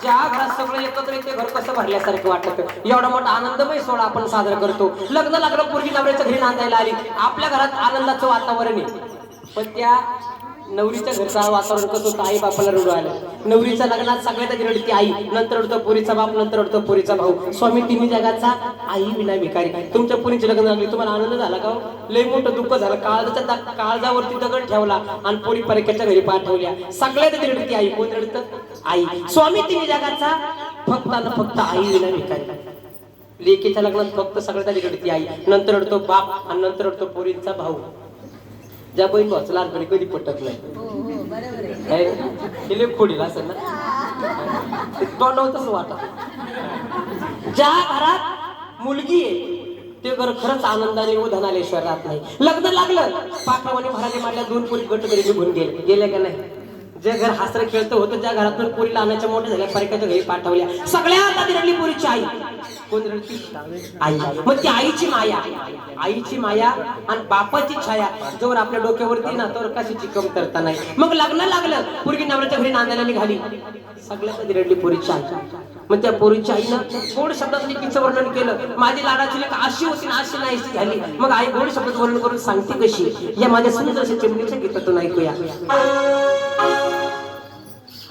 ज्या घरात सगळं एकत्र येते घर कसं भरल्यासारखं वाटतं. एवढा मोठा आनंदमय सोहळा आपण साजरा करतो. लग्न लागलं, पोरगी नवऱ्याच्या घरी नांदायला आली, आपल्या घरात आनंदाचं वातावरण आहे. पण त्या नवरीच्या घरचा वातावरण कसं होतं, आई बापाला रडू आलं. नवरीच्या लग्नात सगळ्यात आधी रडती आई, नंतर रडतो पोरीचा बाप, नंतर रडतो पोरीचा भाऊ. स्वामी तिन्ही जगाचा आई विना भिकारी. तुमच्या पोरीचे लग्न लागले, तुम्हाला आनंद झाला का? लय मोठं दुःख झालं. काळजावरती दगड ठेवला आणि पोरी परक्याच्या घरी पाठवल्या. सगळ्यात आधी रडती आई. कोण रडतं? आई. स्वामी तिन्ही जगाचा फक्त आणि फक्त आई विना भिकारी. लेकीच्या लग्नात फक्त सगळ्यात आधी रडती आई, नंतर रडतो बाप आणि नंतर रडतो पोरींचा भाऊ. ज्या बहीण भावाचं लहानपणी कधी पटत नाही, खोडीला असेल ना, तोंडावतच वाटत. ज्या घरात मुलगी आहे ते घर खरंच आनंदाने व धनालेश्वर राहत नाही. लग्न लागलं, पाखरावाने भराने मारल्या, 2 पोरी गट घरी निघून गेले का नाही? जे घर हसरं खेळतं होतं, ज्या घरातून पोरी लहानाच्या मोठ्या झाल्या, परक्याच्या घरी पाठवल्या, सगळ्यात आधी रडली पोरीची आई. कोण रडती? आई. मग ती आईची माया आणि बापाची छाया जोवर आपल्या डोक्यावरती ना, तर कशाची कमतरता नाही. मग लग्न लागलं, पोरगी नवऱ्याच्या घरी नांदायला निघाली, सगळ्यात आधी रडली पोरीची आई. मग त्या पोरीच्या आईनं गोड शब्दात लेकीचं वर्णन केलं. माझी लाडाची लेक अशी होती ना, अशी नाहीशी झाली. मग आई गोड शब्दात वर्णन करून सांगते कशी, या माझ्या सुंदर अशा चिमणीच्या गीतातून ऐकूया.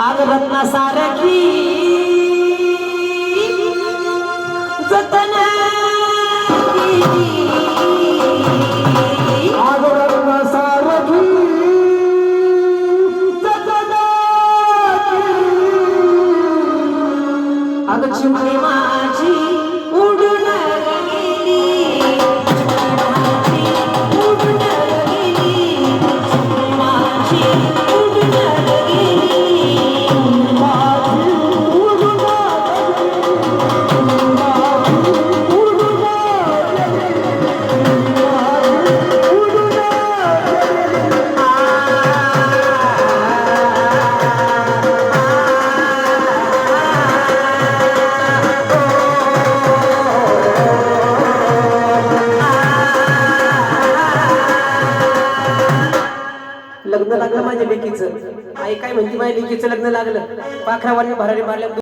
आग रत्ना सारखी जतन आग रत्ना सारखी जतन आग चिमणी माझी उडून गेली, उडून गेली, माझी उडून गेली. लग्न लागलं माझ्या लेकीचं. आई काय म्हणते, माझ्या लेकीचं लग्न लागलं, पाखरावाने भरारी मारल्या.